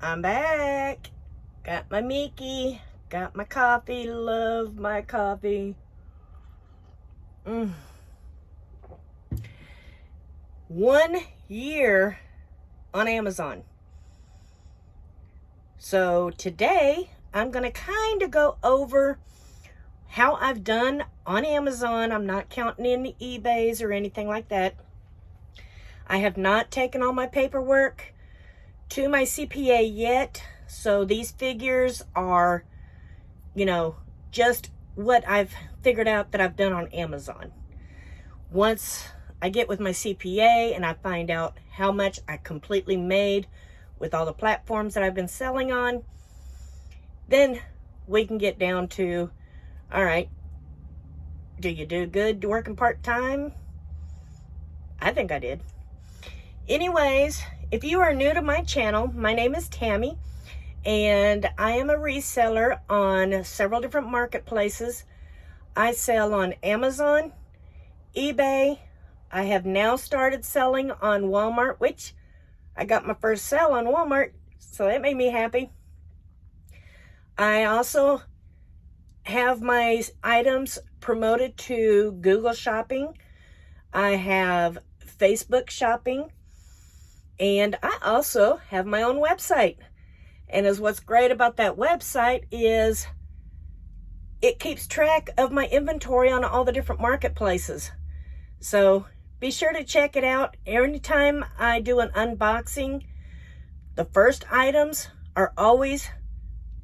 I'm back. Got my Mickey. Got my coffee. Love my coffee. 1 year on Amazon. So today I'm going to kind of go over how I've done on Amazon. I'm not counting in the eBays or anything like that. I have not taken all my paperwork to my CPA yet. So these figures are, just what I've figured out that I've done on Amazon. Once I get with my CPA and I find out how much I completely made with all the platforms that I've been selling on, then we can get down to, all right, do you do good working part-time? I think I did. Anyways, if you are new to my channel, my name is Tammy, and I am a reseller on several different marketplaces. I sell on Amazon, eBay. I have now started selling on Walmart, which I got my first sale on Walmart, so that made me happy. I also have my items promoted to Google Shopping. I have Facebook Shopping. And I also have my own website. And as what's great about that website is it keeps track of my inventory on all the different marketplaces. So be sure to check it out. Anytime I do an unboxing, the first items are always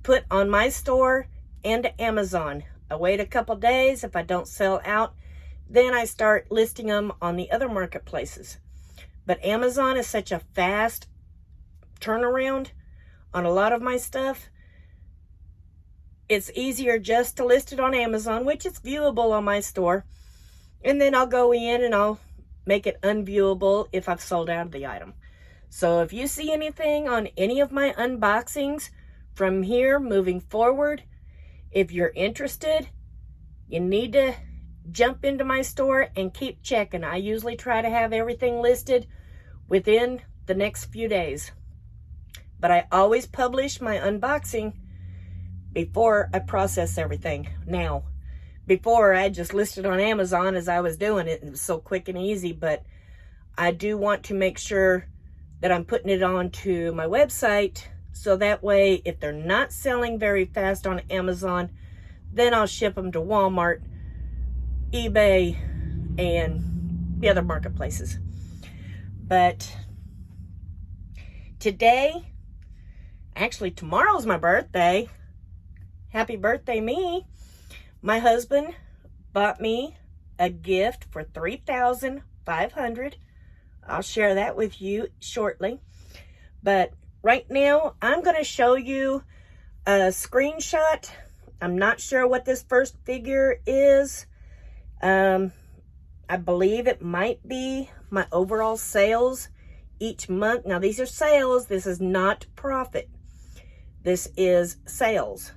put on my store and Amazon. I wait a couple days. If I don't sell out, then I start listing them on the other marketplaces. But Amazon is such a fast turnaround on a lot of my stuff. It's easier just to list it on Amazon, which is viewable on my store. And then I'll go in and I'll make it unviewable if I've sold out of the item. So if you see anything on any of my unboxings from here moving forward, if you're interested, you need to jump into my store and keep checking. I usually try to have everything listed within the next few days. But I always publish my unboxing before I process everything. Now, before I just listed on Amazon as I was doing it, and it was so quick and easy, but I do want to make sure that I'm putting it onto my website, so that way if they're not selling very fast on Amazon, then I'll ship them to Walmart, eBay, and the other marketplaces. But today, actually tomorrow's my birthday. Happy birthday me. My husband bought me a gift for $3,500. I'll share that with you shortly. But right now, I'm going to show you a screenshot. I'm not sure what this first figure is. I believe it might be my overall sales each month. Now, these are sales. This is not profit. This is sales.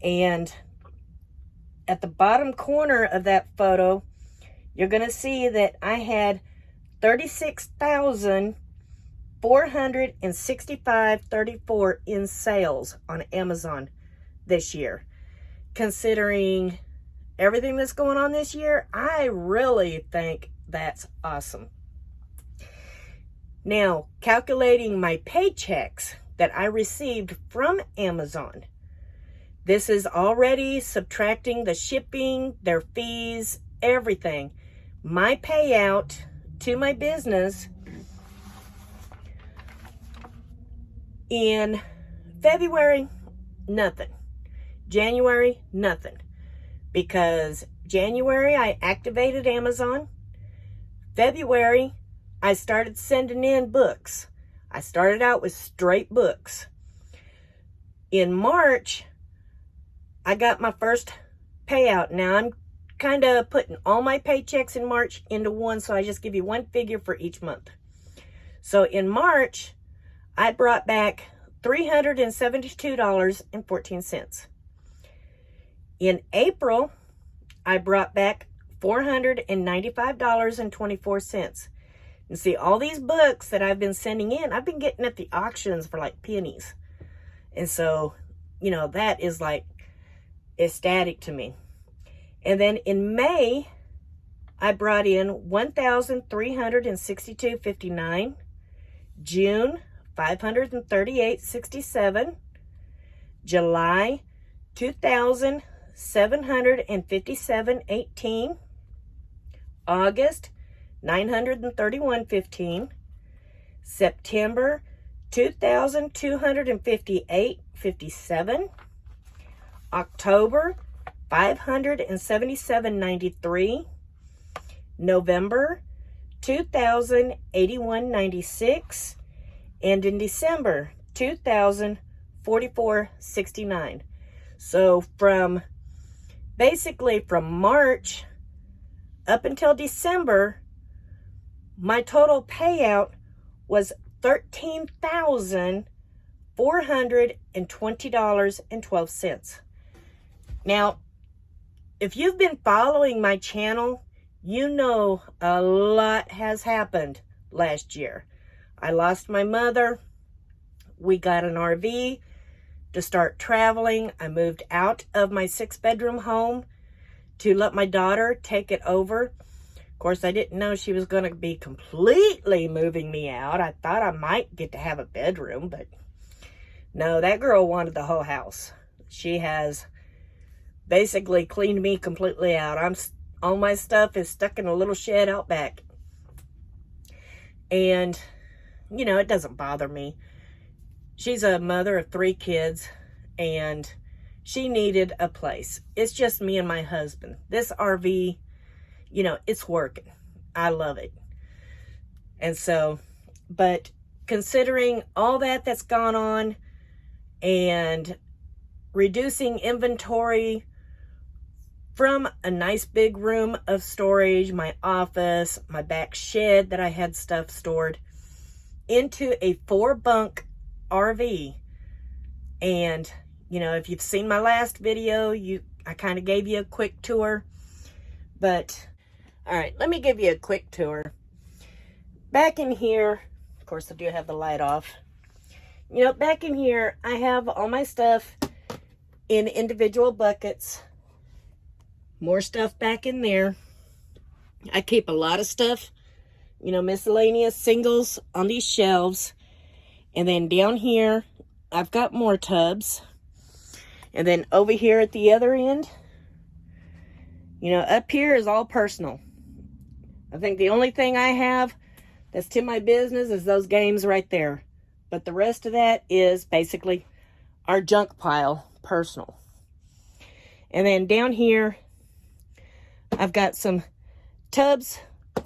And at the bottom corner of that photo, you're going to see that I had $36,465.34 in sales on Amazon this year. Considering everything that's going on this year, I really think that's awesome. Now, calculating my paychecks that I received from Amazon, this is already subtracting the shipping, their fees, everything. My payout to my business in February, nothing. January, nothing. Because January, I activated Amazon. February, I started sending in books. I started out with straight books. In March, I got my first payout. Now, I'm kind of putting all my paychecks in March into one, so I just give you one figure for each month. So in March, I brought back $372.14. In April, I brought back $495.24. And see, all these books that I've been sending in, I've been getting at the auctions for like pennies. And so, you know, that is like ecstatic to me. And then in May, I brought in $1,362.59. June, $538.67. July, $2,757.18. August, $931.15. September, $2,258.57. October, $577.93. November, $2,081.96. And in December, $2,044.69. So basically from March up until December, my total payout was $13,420.12. Now, if you've been following my channel, you know a lot has happened last year. I lost my mother. We got an RV to start traveling. I moved out of my 6-bedroom home to let my daughter take it over. Of course, I didn't know she was going to be completely moving me out. I thought I might get to have a bedroom, but no, that girl wanted the whole house. She has basically cleaned me completely out. All my stuff is stuck in a little shed out back. And, you know, it doesn't bother me. She's a mother of 3 kids, and she needed a place. It's just me and my husband. This RV, you know, it's working. I love it. And so, but considering all that's gone on and reducing inventory from a nice big room of storage, my office, my back shed that I had stuff stored, into a 4-bunk RV. And, you know, if you've seen my last video, I kind of gave you a quick tour. But, all right, let me give you a quick tour. Back in here, of course, I do have the light off. You know, back in here, I have all my stuff in individual buckets. More stuff back in there. I keep a lot of stuff, you know, miscellaneous singles on these shelves. And then down here, I've got more tubs. And then over here at the other end, you know, up here is all personal. I think the only thing I have that's to my business is those games right there. But the rest of that is basically our junk pile, personal. And then down here, I've got some tubs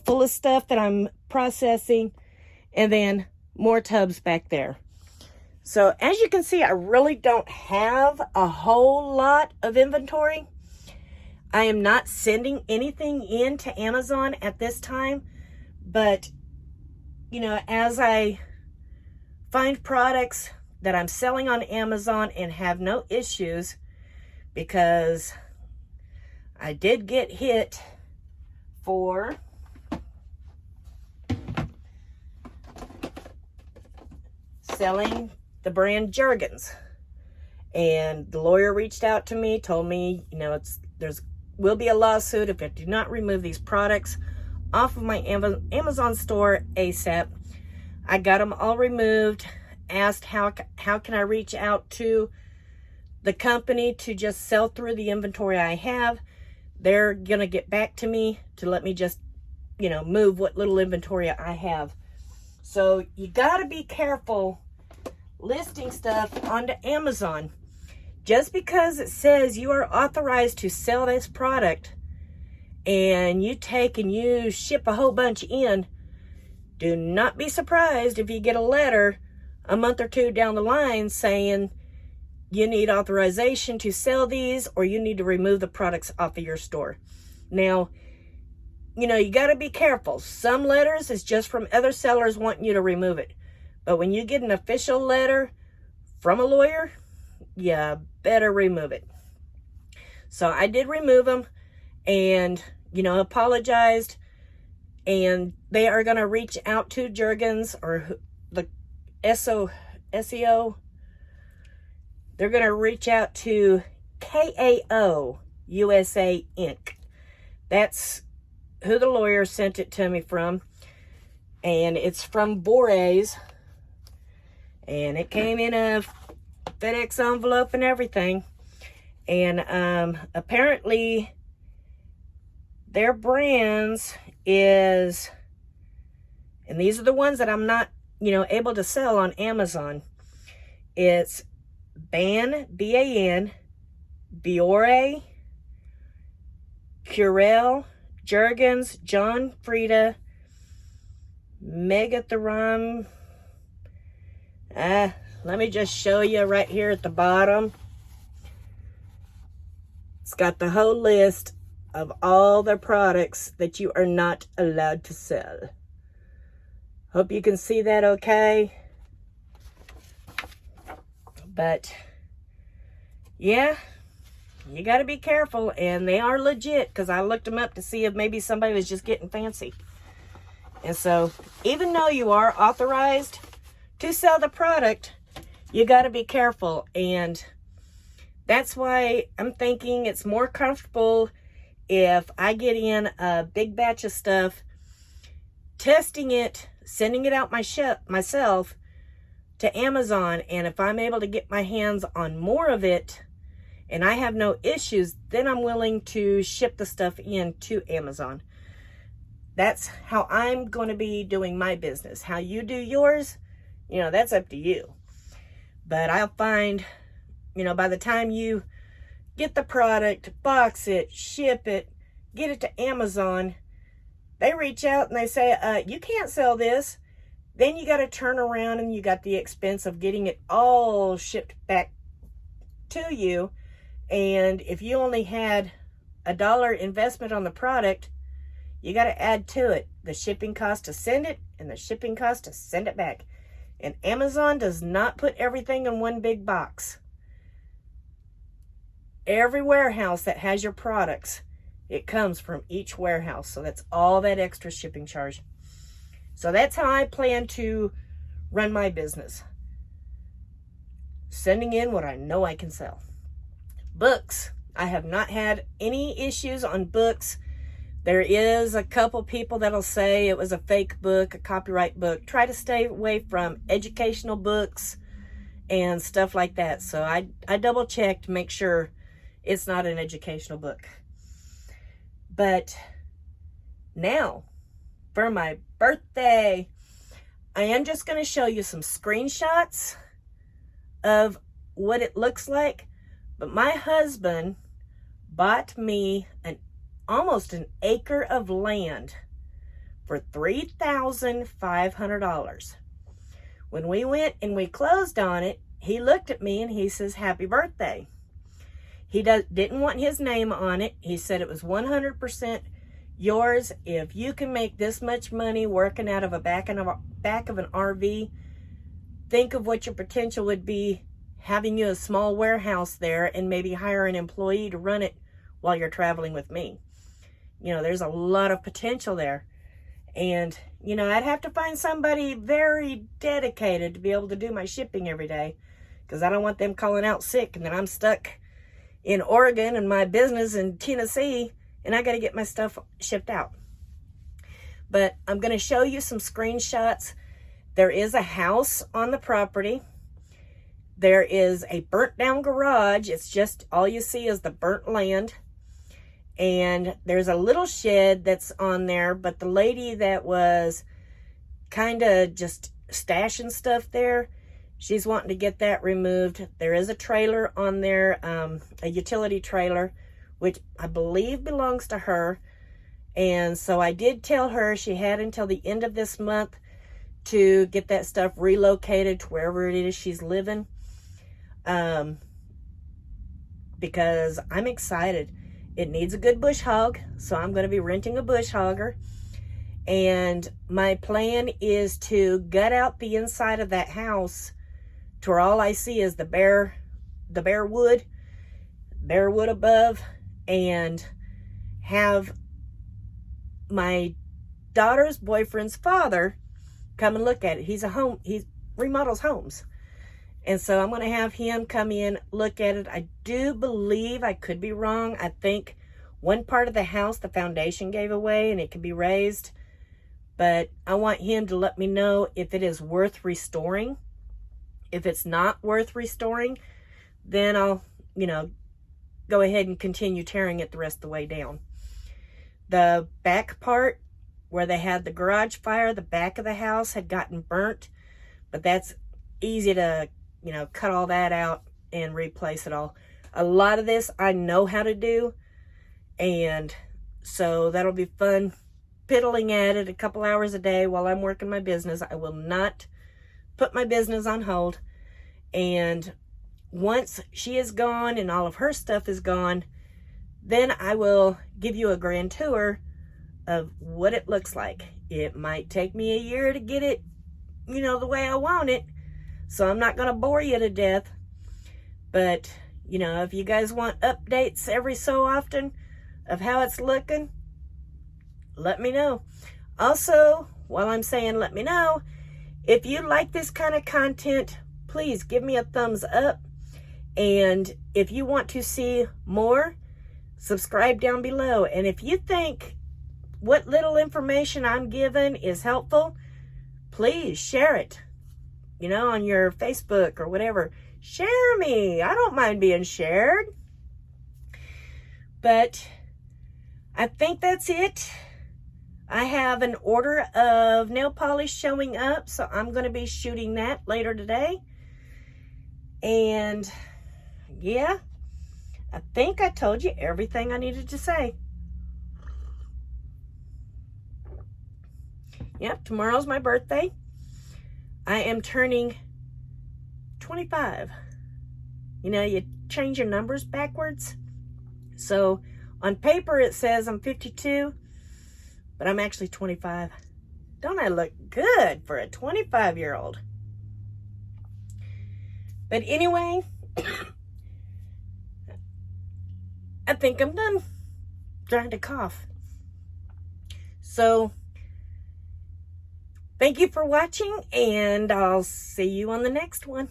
full of stuff that I'm processing, and then more tubs back there. So as you can see, I really don't have a whole lot of inventory. I am not sending anything in to Amazon at this time, but you know, as I find products that I'm selling on Amazon and have no issues, because I did get hit for selling the brand Jergens, and the lawyer reached out to me, told me, you know, will be a lawsuit if I do not remove these products off of my Amazon store ASAP. I got them all removed. Asked how can I reach out to the company to just sell through the inventory I have. They're gonna get back to me to let me just, you know, move what little inventory I have. So you gotta be careful listing stuff onto Amazon. Just because it says you are authorized to sell this product and you take and you ship a whole bunch in, do not be surprised if you get a letter a month or 2 down the line saying you need authorization to sell these, or you need to remove the products off of your store. Now, you know, you got to be careful. Some letters is just from other sellers wanting you to remove it. But when you get an official letter from a lawyer, you better remove it. So I did remove them and, you know, apologized. And they are going to reach out to Jergens or the SEO. They're going to reach out to KAO USA Inc. That's who the lawyer sent it to me from. And it's from Borés. And it came in a FedEx envelope and everything. And apparently their brands is, and these are the ones that I'm not, able to sell on Amazon. It's Ban, B-A-N, Biore, Curel, Jergens, John Frieda, Megatharam. Let me just show you right here at the bottom. It's got the whole list of all the products that you are not allowed to sell. Hope you can see that okay. But yeah, you got to be careful, and they are legit, because I looked them up to see if maybe somebody was just getting fancy. And so even though you are authorized to sell the product, you got to be careful. And that's why I'm thinking it's more comfortable if I get in a big batch of stuff, testing it, sending it out myself to Amazon. And if I'm able to get my hands on more of it and I have no issues, then I'm willing to ship the stuff in to Amazon. That's how I'm going to be doing my business. How you do yours, that's up to you. But I'll find, by the time you get the product, box it, ship it, get it to Amazon, they reach out and they say, you can't sell this. Then you got to turn around and you got the expense of getting it all shipped back to you. And if you only had $1 investment on the product, you got to add to it the shipping cost to send it and the shipping cost to send it back. And Amazon does not put everything in one big box. Every warehouse that has your products, it comes from each warehouse. So that's all that extra shipping charge. So that's how I plan to run my business. Sending in what I know I can sell. Books. I have not had any issues on books. There is a couple people that'll say it was a fake book, a copyright book. Try to stay away from educational books and stuff like that. So I double checked to make sure it's not an educational book. But now, for my birthday, I am just going to show you some screenshots of what it looks like. But my husband bought me almost an acre of land for $3,500. When we went and we closed on it, he looked at me and he says, "Happy birthday." He didn't want his name on it. He said it was 100% yours. If you can make this much money working out of a back of an RV, think of what your potential would be having you a small warehouse there and maybe hire an employee to run it while you're traveling with me. There's a lot of potential there. And, I'd have to find somebody very dedicated to be able to do my shipping every day, because I don't want them calling out sick and then I'm stuck in Oregon and my business in Tennessee and I got to get my stuff shipped out. But I'm going to show you some screenshots. There is a house on the property. There is a burnt down garage. It's just all you see is the burnt land. And there's a little shed that's on there, but the lady that was kind of just stashing stuff there, she's wanting to get that removed. There is a trailer on there, a utility trailer, which I believe belongs to her. And so I did tell her she had until the end of this month to get that stuff relocated to wherever it is she's living. Because I'm excited. It needs a good bush hog, so I'm going to be renting a bush hogger. And my plan is to gut out the inside of that house to where all I see is the bare wood above, and have my daughter's boyfriend's father come and look at it. He remodels homes. And so I'm going to have him come in, look at it. I do believe, I could be wrong, I think one part of the house, the foundation gave away and it can be raised. But I want him to let me know if it is worth restoring. If it's not worth restoring, then I'll, go ahead and continue tearing it the rest of the way down. The back part where they had the garage fire, the back of the house had gotten burnt, but that's easy to, cut all that out and replace it all. A lot of this I know how to do, and so that'll be fun piddling at it a couple hours a day while I'm working my business. I will not put my business on hold. And once she is gone and all of her stuff is gone, then I will give you a grand tour of what it looks like. It might take me a year to get it, the way I want it. So I'm not going to bore you to death. But, if you guys want updates every so often of how it's looking, let me know. Also, while I'm saying let me know, if you like this kind of content, please give me a thumbs up. And if you want to see more, subscribe down below. And if you think what little information I'm giving is helpful, please share it, on your Facebook or whatever. Share me. I don't mind being shared. But I think that's it. I have an order of nail polish showing up, so I'm going to be shooting that later today. And yeah, I think I told you everything I needed to say. Yep, tomorrow's my birthday. I am turning 25. You change your numbers backwards. So on paper it says I'm 52, but I'm actually 25. Don't I look good for a 25-year-old? But anyway, I think I'm done trying to cough. So thank you for watching, and I'll see you on the next one.